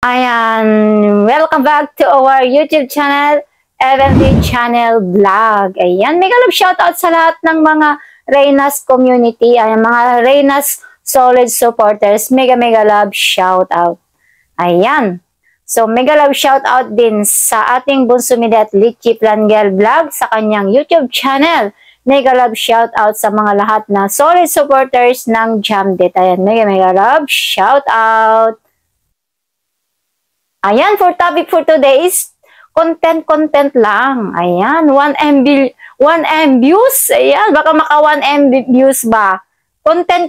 Ayan, welcome back to our YouTube channel, FMD Channel Vlog. Ayan, mega love shoutout sa lahat ng mga Reynas community, ayan, mga Reynas solid supporters, mega love shoutout. Ayan, so mega love shoutout din sa ating Bunso Midet Litchi Plangel Vlog sa kanyang YouTube channel. Mega love shoutout sa mga lahat na solid supporters ng Jamdet. Ayan, mega love shoutout. Ayan, for topic for today is content lang. Ayan, 1M views. Ayan, baka maka 1M views ba? Content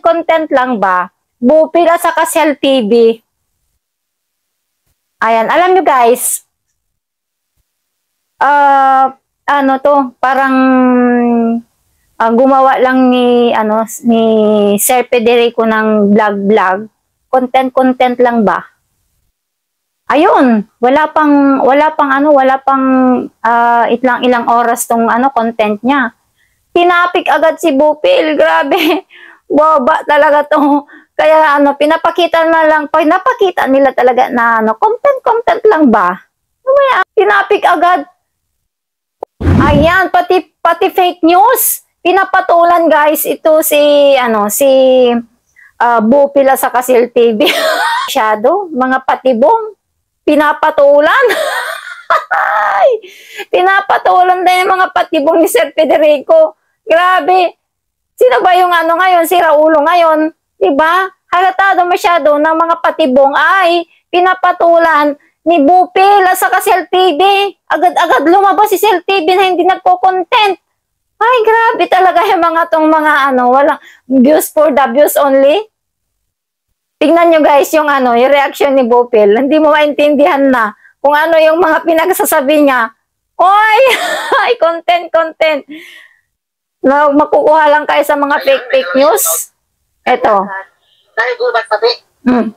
lang ba? Bupila sa Kasel TV. Ayan, alam nyo guys, parang gumawa lang ni Sir Federico ng vlog. Content lang ba? Ayun, wala pang ilang oras tong content niya. Tinapik agad si Bupil, grabe. Boba talaga to. Kaya pinapakita nila talaga na content lang ba? Tinapik agad. Ayan, pati fake news. Pinapatulan guys ito si Bupila sa Kasel TV. Shadow, mga patibong. Pinapatulan. Pinapatulan din yung mga patibong ni Sir Federico. Grabe. Sino ba yung ngayon? Si Raulo ngayon. Diba? Halatado masyado ng mga patibong ay pinapatulan ni Bupila sa Kasel TV. Agad-agad lumabas si Sel TV na hindi nagko-content. Ay, grabe talaga yung mga walang views for the views only. Tingnan nyo guys yung yung reaction ni Bupil. Hindi mo maintindihan na kung ano yung mga pinagsasabi niya. Oy! Ay, content. Makukuha lang kayo sa mga fake news. Ito. Dahil gubat pati.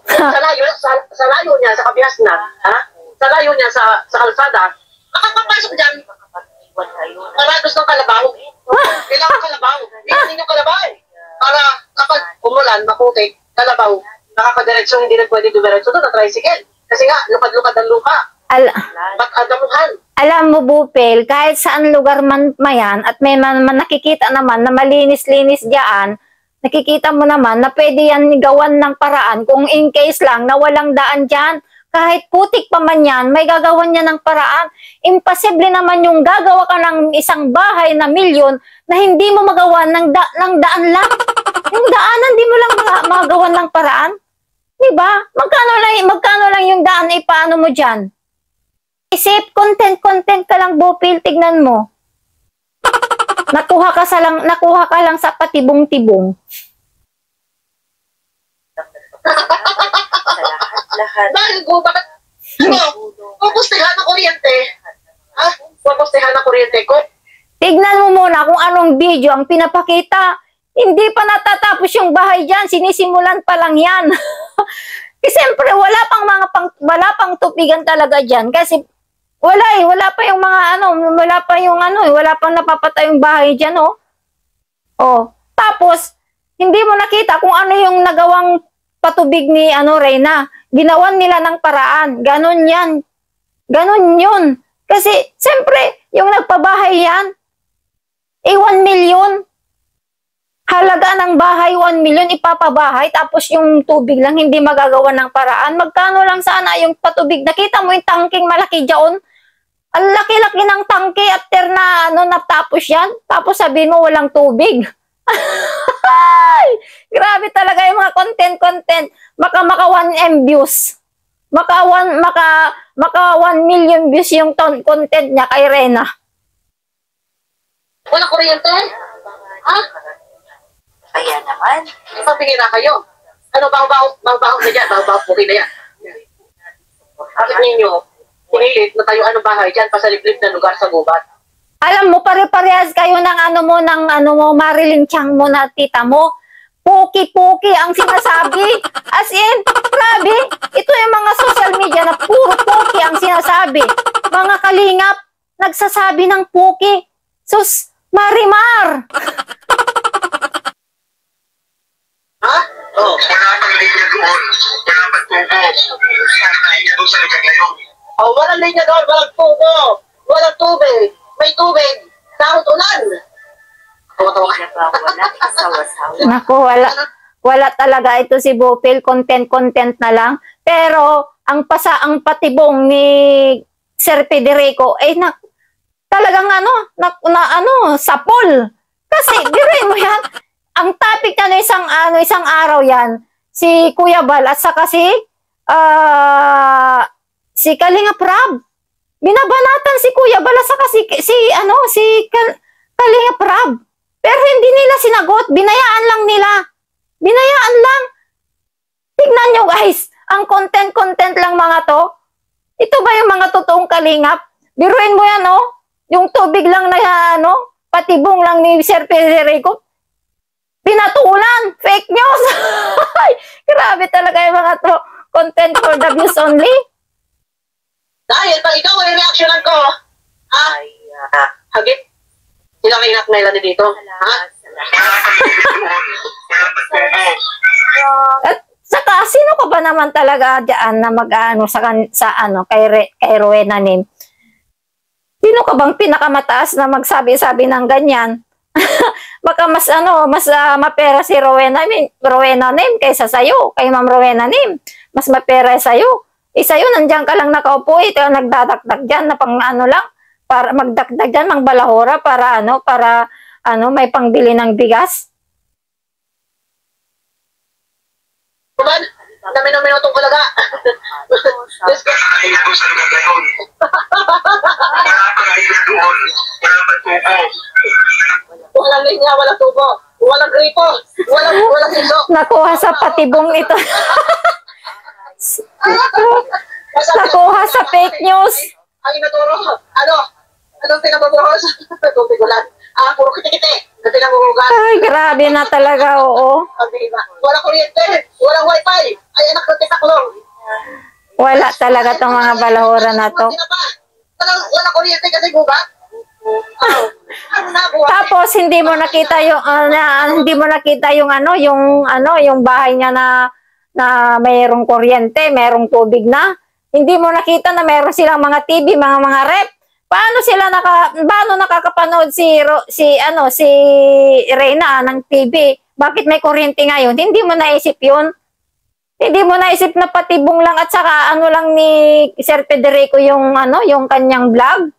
Sa layo niya sa kabias na, ha? Sa layo niya sa kalsada, makakapasok dyan. Karados ng kalabaw. Kailangan kalabaw. Hindi ninyo kalabaw. Para kapag umulan, makutik, kalabaw, nakakadiretso, hindi na pwede dumiretso doon na tricycle. Kasi nga, lukad-lukad ang lupa. Ba't adamuhan? Alam mo, Bupil, kahit saan lugar man mayan, at may nakikita naman na malinis-linis diyan, nakikita mo naman na pwede yan gawan ng paraan kung in case lang na walang daan dyan. Kahit putik pa man yan, may gagawan niya ng paraan. Imposible naman yung gagawa ka ng isang bahay na milyon na hindi mo magawa ng daan lang. Yung daanan, di mo lang magawan ng paraan. Diba? Magkano lang yung daan, paano mo dyan? Isip, content ka lang, Bupil, tignan mo. Nakuha ka lang sa patibong-tibong. Dahil gubat, pupustihan ng kuryente. Ha? Pupustihan ng kuryente ko. Tignan mo muna kung anong video ang pinapakita. Hindi pa natatapos yung bahay dyan. Sinisimulan pa lang yan. Kasi siyempre, wala pang tupigan talaga dyan. Kasi wala pa yung wala pang napapatay yung bahay dyan, oh. Oh. Tapos, hindi mo nakita kung ano yung nagawang patubig ni Reyna. Ginawan nila ng paraan. Ganon yan. Ganon yun. Kasi, siyempre, yung nagpabahay yan, 1 million. Halaga ng bahay, 1 million, ipapabahay, tapos yung tubig lang, hindi magagawa ng paraan. Magkano lang sana yung patubig? Nakita mo yung tangking malaki dyan? Ang laki-laki ng tangke after na natapos yan. Tapos sabihin mo walang tubig. Grabe talaga yung mga content. Maka 1M views. Maka 1 million views yung content niya kay Reyna. Wala kuryente? Ha? Ayan naman. Ipapingin na kayo. Ano, baho-baho na yan. Baho-baho pukin na yan. Bakit ninyo, pinilit na tayo anong bahay dyan, pasaliblib na lugar sa gubat? Alam mo, pare-parehas kayo ng Marilyn Chang mo na tita mo. Puki-puki ang sinasabi. As in, grabe. Ito yung mga social media na puro puki ang sinasabi. Mga kalingap, nagsasabi ng puki. Sus, Marimar! Ha? Oh. Wala pang linya doon. Wala pang tubo. Linya doon sa lugar na yun. Oh, walang linya doon, walang tubo. Walang tubig. May tubig. Dahon ulan. Tawa-tawa ka. Wala, asawa-sawa. Naku, wala talaga ito si Bupil, content na lang. Pero ang patibong ni Sir Federico talagang sapol. Kasi dirin mo yan. Ang topic na isang araw yan, si Kuya Bal at saka si Kalinga Prab. Binabanatan si Kuya Bal at saka si Kalinga Prab. Pero hindi nila sinagot, binayaan lang nila. Binayaan lang. Tignan nyo guys, ang content lang mga to. Ito ba yung mga totoong kalingap? Biruin mo yan, yung tubig lang na patibong lang ni Sir Federico. Pinatulan, fake news. Grabe talaga yung mga to. Content for the views only. Dahil pag ikaw ay reaksyonan ko, Ay, hagit. Ilang inak na ilan dito? Ha? salamat, salamat. Wala pang linya doon. Wala pang tubo. At saka, sino ka ba naman talaga dyan na mag-ano kay Rowena Nim? Sino ka bang pinakamataas na magsabi-sabi ng ganyan? Baka mas mapera si Rowena Nim kaysa sa'yo, kay Ma'am Rowena Nim. Mas mapera sa'yo. Sa'yo, nandiyan ka lang nakaupo, ito nagdadakdak dyan na pang lang, para magdakdag dyan, mangbalahora, para may pangbili ng bigas. Kuman, dami ng minutong kalaga. Diyos ko. Linya doon sa lugar na yun. Wala pang linya doon. Wala pang tubo. Walang linya, walang tubo. Walang gripo. Walang iso. Nakuha sa patibong ito. Nakuha sa fake news. Ang inaturo. Anong pinababuhos? Tubig ulan. Puro kiti-kiti. Kasi nanguhugan. Ay, grabe na talaga, oo. Walang kuryente. Walang wifi. Ay, anak ng titaklong. Wala talaga tong mga balahura na to. Walang kuryente kasi gubat. Ano na buhay? Tapos hindi mo nakita yung bahay niya na mayroong kuryente, mayroong tubig na. Hindi mo nakita na mayroon silang mga TV, mga rep. Paano nakakapanood si Reyna ng TV? Bakit may kuryente ngayon? Hindi mo naisip 'yun. Hindi mo naisip na patibong lang at saka lang ni Sir Federico yung kanyang vlog.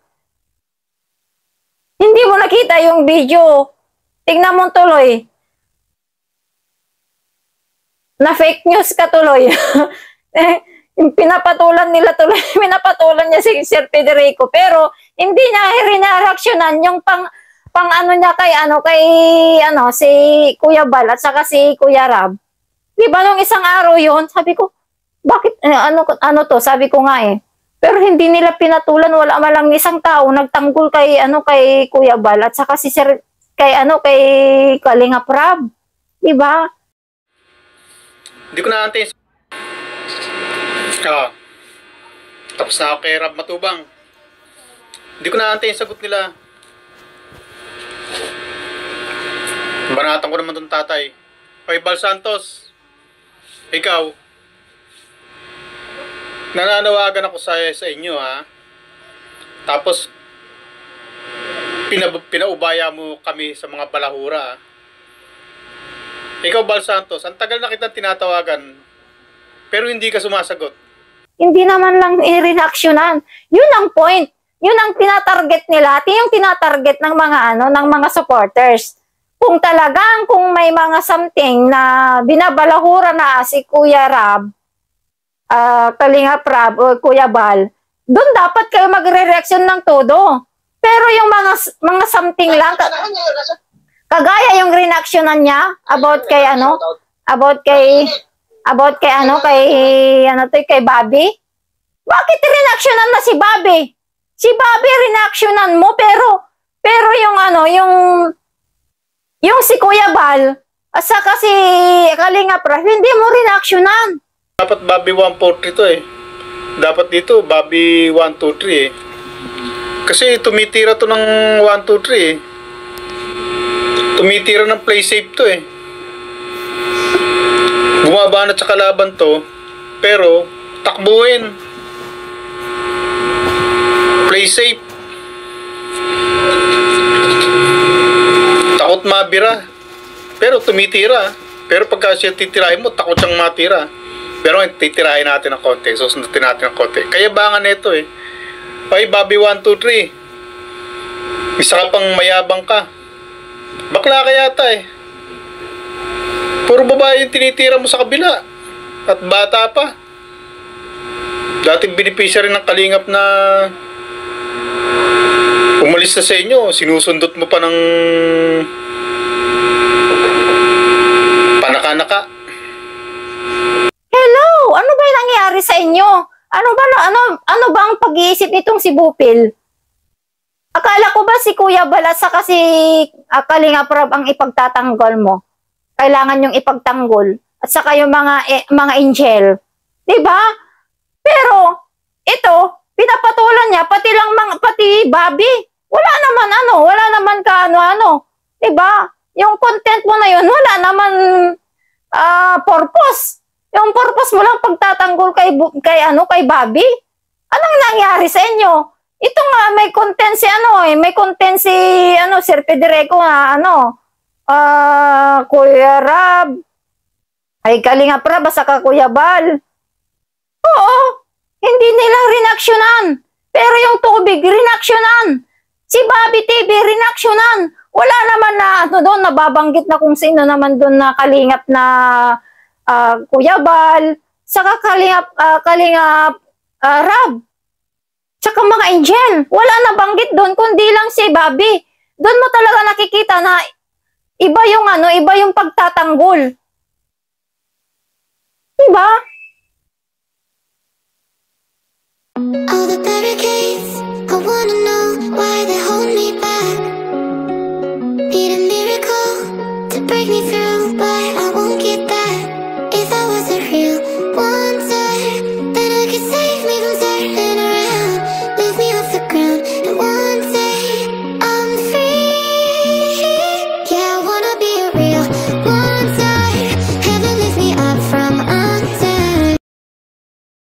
Hindi mo nakita yung video. Tingnan mo tuloy. Na fake news ka tuloy. Yung pinapatulan niya si Sir Federico, pero hindi niya rinaraksyonan yung niya si Kuya Bal at saka si Kuya Rab. Di ba nung isang araw yon, sabi ko, bakit to? Sabi ko nga Pero hindi nila pinatulan, wala man lang isang tao nagtanggol kay Kuya Bal at saka si Sir kay Kalinga Prab. Di ba? Hindi ko naantay. Tapos na ako kay Rab Matubang. Hindi ko naantay yung sagot nila. Banatan ko naman itong tatay. Oy, Bal Santos, ikaw, nananawagan ako sa inyo ha. Tapos, pinaubaya mo kami sa mga balahura ha. Ikaw, Bal Santos, ang tagal na kitang tinatawagan, pero hindi ka sumasagot. Hindi naman lang i-reactionan. Yun ang point. Yun ang tinatarget nila. Yung tinatarget ng mga supporters. Kung may mga something na binabalahura na si Kuya Rab, Kalinga Prab o Kuya Bal, doon dapat kayo magre-reaction ng todo. Pero yung mga something lang, kagaya yung reactionan niya about kay kay Bobby. Bakit reactionan na si Bobby? Si Bobby reactionan mo pero yung si Kuya Bal at saka si Kalinga Prab, hindi mo reactionan. Dapat Bobby 143 to Dapat dito Bobby 123 Kasi tumitira to ng 123 Tumitira ng play safe to lumaban at sa kalaban to, pero takbuhin. Play safe. Takot mabira. Pero tumitira. Pero pagka siya titirahin mo, takot siyang matira. Pero titirahin natin ng konti. Susundutin natin ng konti. Kaya bangan nito eh. Okay, Bobby 1, 2, 3. Isa ka pang mayabang ka. Bakla ka yata eh. Puro babae yung tinitira mo sa kabila. At bata pa. Dating beneficiary ng kalingap na umalis na sa inyo. Sinusundot mo pa ng panaka-naka. Hello, ano ba yung nangyari sa inyo? Ano ba ang pag-iisip nitong si Bupil? Akala ko ba si Kuya Balasa kasi Kalinga Prab ang ipagtatanggol mo? Kailangan yung ipagtanggol. At saka yung mga angel. Diba? Pero, ito, pinapatulan niya, pati Bobby. Wala naman ka ano. Diba? Yung content mo na yun, wala naman purpose. Yung purpose mo lang pagtatanggol kay Bobby. Anong nangyari sa inyo? Ito nga, may content si Sir Federico na Kuya Rab, ay Kalinga Prab, saka Kuya Bal. Oo, hindi nila rinaksyonan. Pero yung tubig, rinaksyonan. Si Bobby TV, rinaksyonan. Wala naman na doon, nababanggit na kung sino naman doon na kalingap na Kuya Bal, saka kalingap Rab. Tsaka mga angel. Wala na banggit doon, kundi lang si Bobby. Doon mo talaga nakikita na iba yung pagtatanggol. Diba?